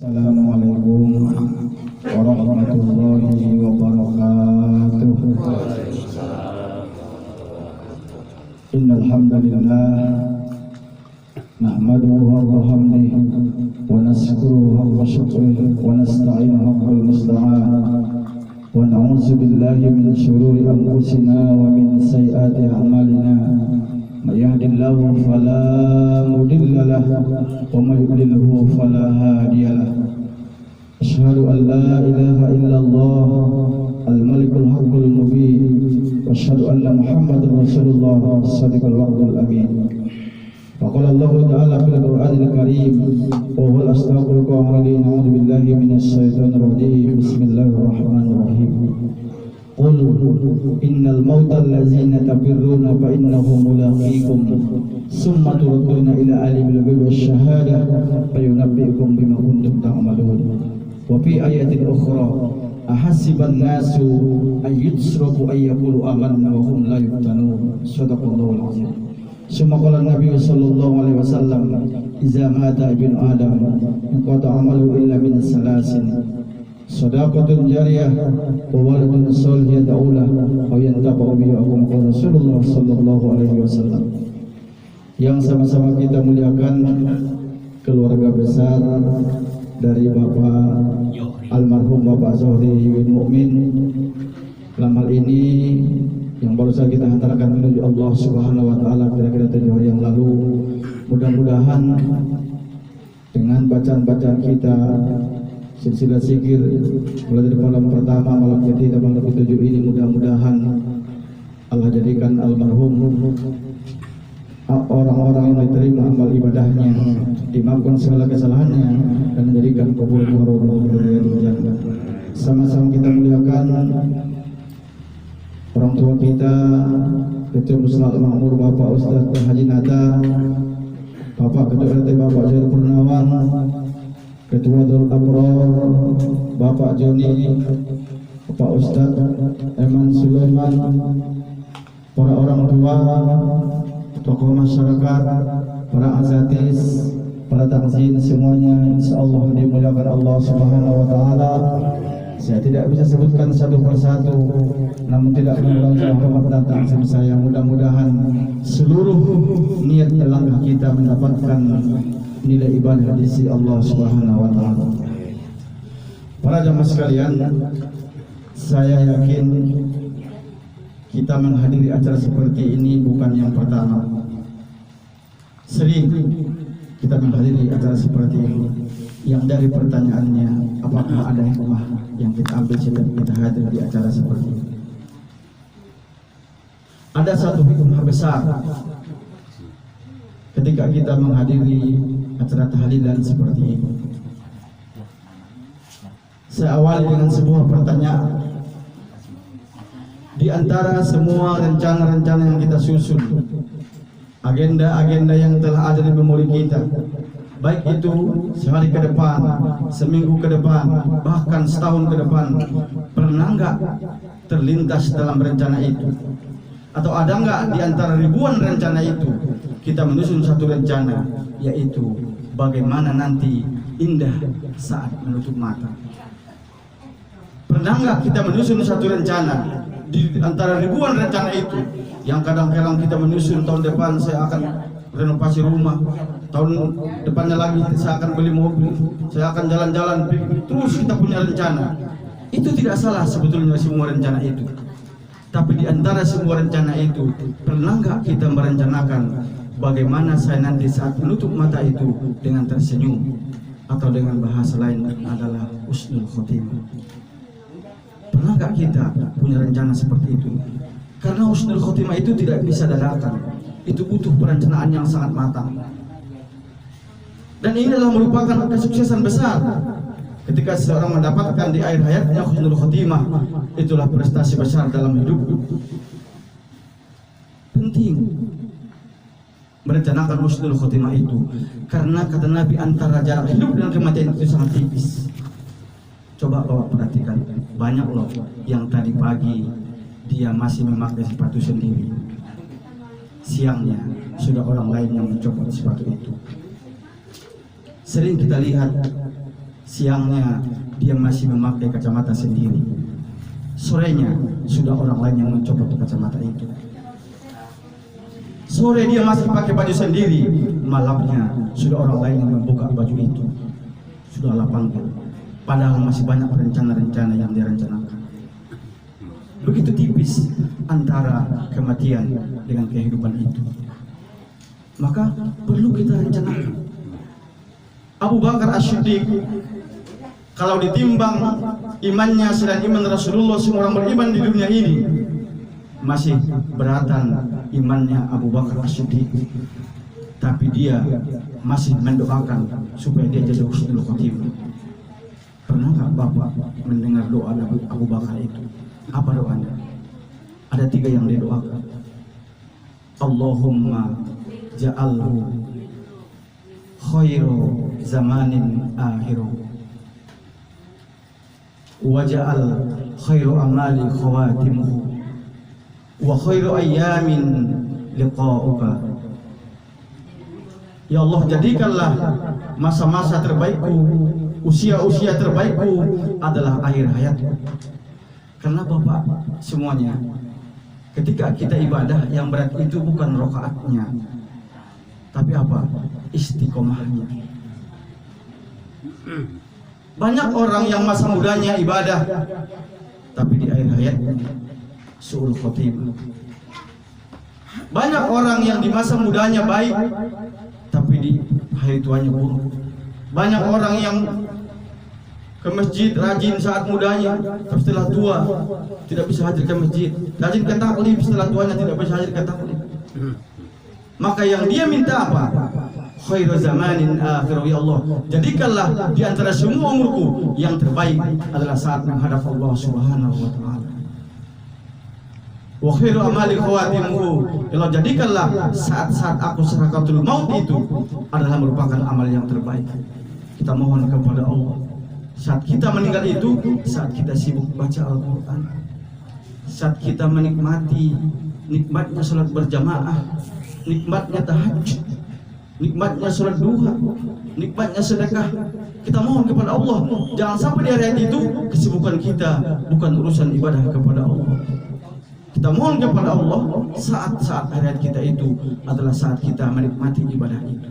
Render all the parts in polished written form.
Assalamualaikum warahmatullahi wabarakatuh. Innal hamdalillah nahmaduhu wa hamdihi wa nashkuruhu wa syukruhu wa nasta'inuhu wal musta'an wa na'udzu billahi min shururi anfusina wa min sayyiati a'malina. May yahdihillahu fala mudilla lahu wa may yudlilhu fala hadiya lahu. Asyhadu an la ilaha illallah al-malikul haqqul mubin wa asyhadu anna Muhammadar Rasulullah shadiqul wa'dul amin. Wa qala Allah ta'ala fil Qur'anil Karim wa huwal asdaqul qa'ilin a'udzu billahi minasy syaithanir rajim. Bismillahirrahmanirrahim. Qul innal mautal ladzina tafirruna fa innahu mulaqikum summa turadduna ila alimil ghaibi wasyahadah fayunabbi'ukum bima kuntum ta'malun. Wa fi ayatin ukhra ahasiban nasu an yutsraku ay yaqulu amanna wa hum la yuftanun. Shadaqallahul azim. Summa qala Nabi sallallahu alaihi wasallam idza mata ibnu adam inqata amalu illa min salasin sadaqatun jariyah wa waladun salih yad'ulah wa yantafa'u bihi Rasulullah sallallahu alaihi wasallam. Yang sama-sama kita muliakan keluarga besar dari Bapak almarhum Bapak Zohri bin Mukmin, dalam hal ini yang baru saja kita hantarkan menuju Allah Subhanahu wa taala kira-kira 7 hari yang lalu. Mudah-mudahan dengan bacaan-bacaan kita silsilah zikir mulai dari malam pertama, malam ketiga, malam ketujuh ini, mudah-mudahan Allah jadikan almarhum orang-orang yang diterima amal ibadahnya, dimaafkan segala kesalahannya, dan menjadikan qabul jannah. Sama-sama kita muliakan orang tua kita, Ketua Muslimat Makmur Bapak Ustaz Haji Nata, Bapak Ketua RT Bapak Jair Purnawan, Ketua Darul Abror Bapak Joni, Bapak Ustaz Eman Sulaiman, para orang tua, tokoh masyarakat, para azatis, para takzin, semuanya insyaallah dimuliakan Allah Subhanahu wa taala. Saya tidak bisa sebutkan satu persatu, namun tidak mengurangi hormat dan takzim saya. Mudah-mudahan seluruh niat langkah kita mendapatkan nilai ibadah di sisi Allah Subhanahu wa taala. Para jamaah sekalian, saya yakin kita menghadiri acara seperti ini bukan yang pertama. Sering kita menghadiri acara seperti ini, yang dari pertanyaannya apakah ada hikmah yang kita ambil setiap kita hadir di acara seperti ini. Ada satu hikmah besar ketika kita menghadiri acara tahlilan seperti ini. Saya awali dengan sebuah pertanyaan. Di antara semua rencana-rencana yang kita susun, agenda-agenda yang telah ada di memori kita, baik itu sehari ke depan, seminggu ke depan, bahkan setahun ke depan, pernah enggak terlintas dalam rencana itu? Atau ada enggak di antara ribuan rencana itu kita menyusun satu rencana, yaitu bagaimana nanti indah saat menutup mata? Pernah enggak kita menyusun satu rencana di antara ribuan rencana itu, yang kadang-kadang kita menyusun tahun depan saya akan renovasi rumah, tahun depannya lagi saya akan beli mobil, saya akan jalan-jalan, terus kita punya rencana. Itu tidak salah sebetulnya semua rencana itu. Tapi di antara semua rencana itu, pernah nggak kita merencanakan bagaimana saya nanti saat menutup mata itu dengan tersenyum, atau dengan bahasa lain adalah husnul khotimah? Pernah nggak kita punya rencana seperti itu? Karena husnul khotimah itu tidak bisa dadakan, itu butuh perencanaan yang sangat matang. Dan ini adalah merupakan kesuksesan besar ketika seseorang mendapatkan di akhir hayatnya husnul khotimah. Itulah prestasi besar dalam hidup. Penting merencanakan husnul khotimah itu, karena kata Nabi antara jarak hidup dan kematian itu sangat tipis. Coba bawa perhatikan, banyak loh yang tadi pagi dia masih memakai sepatu sendiri, siangnya sudah orang lain yang mencopot sepatu itu. Sering kita lihat Siangnya dia masih memakai kacamata sendiri, sorenya sudah orang lain yang mencopot kacamata itu. Sore dia masih pakai baju sendiri, malamnya sudah orang lain yang membuka baju itu. Sudahlah panggil, padahal masih banyak rencana-rencana yang direncanakan. Begitu tipis antara kematian dengan kehidupan itu. Maka perlu kita rencanakan. Abu Bakar As-Siddiq, kalau ditimbang imannya selain iman Rasulullah, semua orang beriman di dunia ini, masih beratan imannya Abu Bakar As-Siddiq. Tapi dia masih mendoakan supaya dia jadi husnul khotimah. Pernah nggak Bapak mendengar doa Abu Bakar itu? Apa doanya? Ada 3 yang dia doakan. Allahumma ja'alhu khairu zamanin akhiru wa ja'al khairu amali khawatimuhu wa khairu ayyamin liqa'uka. Ya Allah, jadikanlah masa-masa terbaikku, usia-usia terbaikku adalah akhir hayatku. Karena Bapak semuanya, ketika kita ibadah yang berat itu bukan rokaatnya, tapi apa? Istiqomahnya. Banyak orang yang masa mudanya ibadah, tapi di akhir hayatnya su'ul khotimah. Banyak orang yang di masa mudanya baik, tapi di hari tuanya buruk. Banyak orang yang ke masjid rajin saat mudanya, tapi setelah tua tidak bisa hadir ke masjid. Rajin ke taklif, setelah tuanya tidak bisa hadir ke taklif. Maka yang dia minta apa? Khairu zamanin akhiru, ya Allah, jadikanlah di antara semua umurku yang terbaik adalah saat menghadap Allah Subhanahu wa taala. Wa khairu amali khawatimuhu, ya Allah, jadikanlah saat-saat aku sakaratul maut itu adalah merupakan amal yang terbaik. Kita mohon kepada Allah, saat kita meninggal itu, saat kita sibuk baca Al-Quran, saat kita menikmati nikmatnya sholat berjamaah, nikmatnya tahajud, nikmatnya sholat duha, nikmatnya sedekah, kita mohon kepada Allah, jangan sampai di hari itu kesibukan kita bukan urusan ibadah kepada Allah. Kita mohon kepada Allah saat-saat hari kita itu adalah saat kita menikmati ibadah itu.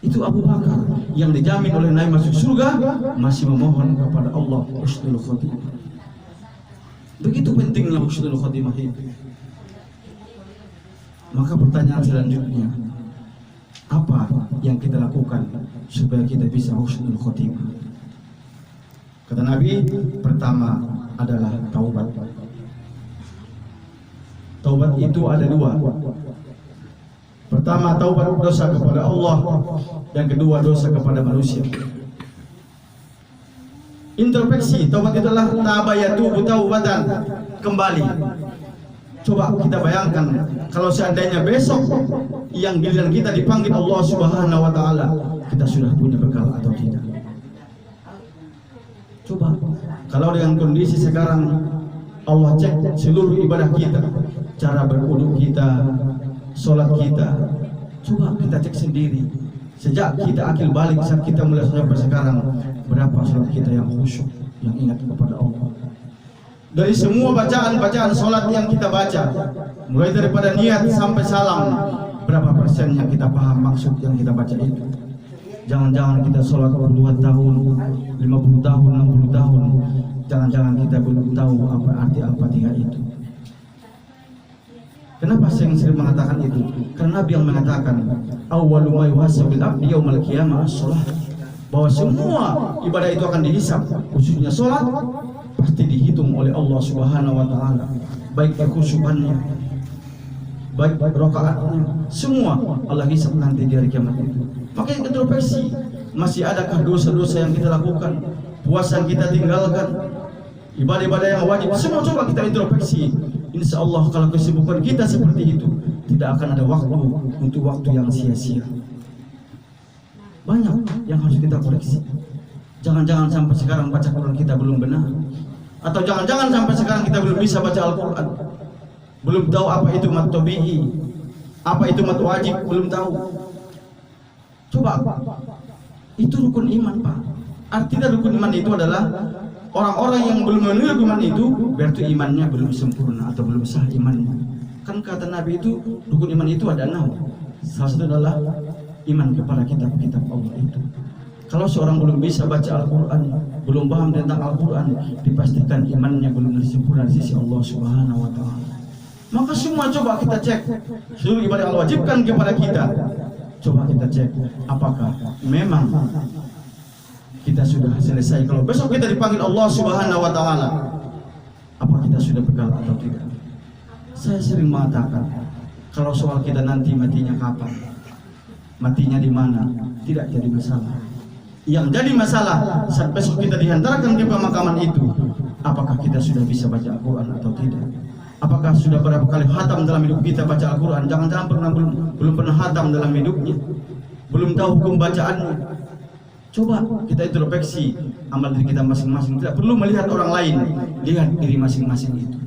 Itu Abu Bakar yang dijamin oleh Nabi masuk surga, masih memohon kepada Allah husnul khotimah. Begitu pentingnya husnul khotimah itu. Maka pertanyaan selanjutnya, apa yang kita lakukan supaya kita bisa husnul khotimah? Kata Nabi, pertama adalah taubat. Taubat itu ada 2. Pertama, taubat dosa kepada Allah, yang kedua dosa kepada manusia. Introspeksi, taubat itu adalah tabayatu taubatan, kembali. Coba kita bayangkan kalau seandainya besok yang giliran kita dipanggil Allah Subhanahu wa taala, kita sudah punya bekal atau tidak? Coba kalau dengan kondisi sekarang Allah cek seluruh ibadah kita, cara berwudu kita, sholat kita, coba kita cek sendiri. Sejak kita akil balik saat kita mulai sampai sekarang, berapa sholat kita yang khusyuk, yang ingat kepada Allah? Dari semua bacaan-bacaan sholat yang kita baca, mulai daripada niat sampai salam, berapa persen yang kita paham maksud yang kita baca itu? Jangan-jangan kita sholat 2 tahun, 50 tahun, 60 tahun, jangan-jangan kita belum tahu apa arti Al-Fatihah itu. Kenapa saya sering mengatakan itu? Karena Nabi yang mengatakan, awwalu ma yuhasabil abdi yaumal qiyamah as-shalah, bahwa semua ibadah itu akan dihisab, khususnya sholat pasti dihitung oleh Allah Subhanahu wa taala, baik kekhusyukannya, baik rakaatnya, semua Allah hisab nanti di hari kiamat itu. Makanya introspeksi, masih adakah dosa-dosa yang kita lakukan, puasa yang kita tinggalkan, ibadah-ibadah yang wajib, semua coba kita introspeksi. Insya Allah kalau kesibukan kita seperti itu, tidak akan ada waktu untuk waktu yang sia-sia. Banyak yang harus kita koreksi. Jangan-jangan sampai sekarang baca Quran kita belum benar, atau jangan-jangan sampai sekarang kita belum bisa baca Al-Quran, belum tahu apa itu mat tabi'i, apa itu mat wajib, belum tahu. Coba, itu rukun iman Pak. Artinya rukun iman itu adalah orang-orang yang belum memiliki iman itu berarti imannya belum sempurna atau belum sah imannya. Kan kata Nabi itu rukun iman itu ada 6. Salah satu adalah iman kepada kitab-kitab Allah itu. Kalau seorang belum bisa baca Al-Quran, belum paham tentang Al-Quran, dipastikan imannya belum sempurna di sisi Allah Subhanahu wa Ta'ala. Maka semua coba kita cek seluruh ibadah Allah wajibkan kepada kita. Coba kita cek apakah memang kita sudah selesai. Kalau besok kita dipanggil Allah Subhanahu wa Ta'ala, apa kita sudah bekal atau tidak? Saya sering mengatakan, kalau soal kita nanti matinya kapan, matinya di mana, tidak jadi masalah. Yang jadi masalah saat besok kita dihantarkan ke pemakaman itu, apakah kita sudah bisa baca Al-Quran atau tidak? Apakah sudah berapa kali khatam dalam hidup kita baca Al-Quran? Jangan-jangan belum pernah khatam dalam hidupnya, belum tahu hukum bacaannya. Coba kita introspeksi amal diri kita masing-masing. Tidak perlu melihat orang lain, lihat diri masing-masing itu.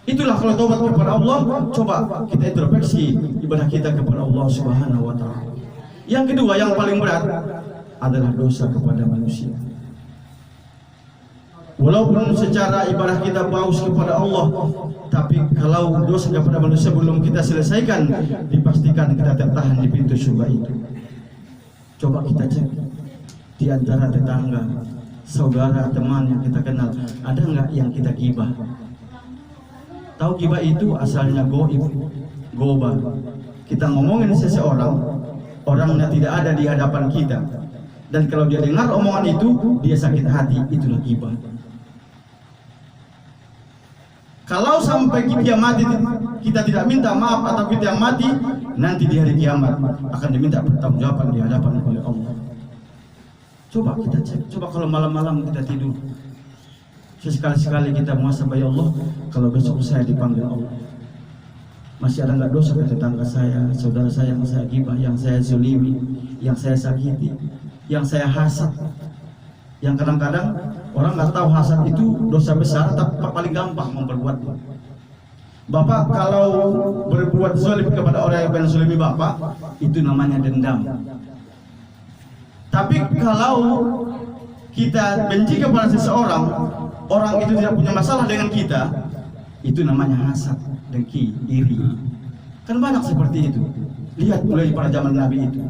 Itulah kalau taubat kepada Allah. Coba kita introspeksi ibadah kita kepada Allah Subhanahu wa Ta'ala. Yang kedua, yang paling berat adalah dosa kepada manusia. Walaupun secara ibadah kita bagus kepada Allah, tapi kalau dosa kepada manusia belum kita selesaikan, dipastikan kita tertahan di pintu surga itu. Coba kita cek di antara tetangga, saudara, teman yang kita kenal, ada nggak yang kita gibah? Tahu gibah itu asalnya goba. Kita ngomongin seseorang, orangnya tidak ada di hadapan kita, dan kalau dia dengar omongan itu, dia sakit hati, itulah gibah. Kalau sampai kita mati, kita tidak minta maaf atau kita yang mati, nanti di hari kiamat akan diminta pertanggungjawaban di hadapan oleh Allah. Coba kita cek, coba kalau malam-malam kita tidur, sekali-sekali kita muhasabah, ya Allah, kalau besok saya dipanggil Allah, masih ada nggak dosa ke tetangga saya, saudara saya yang saya gibah, yang saya zalimi, yang saya sakiti, yang saya hasad, yang kadang-kadang orang nggak tahu hasad itu dosa besar, tapi paling gampang memperbuatnya. Bapak kalau berbuat zalim kepada orang yang menzalimi bapak, itu namanya dendam. Tapi kalau kita benci kepada seseorang, orang itu tidak punya masalah dengan kita, itu namanya hasad, dengki, iri. Kan banyak seperti itu. Lihat mulai pada zaman Nabi itu.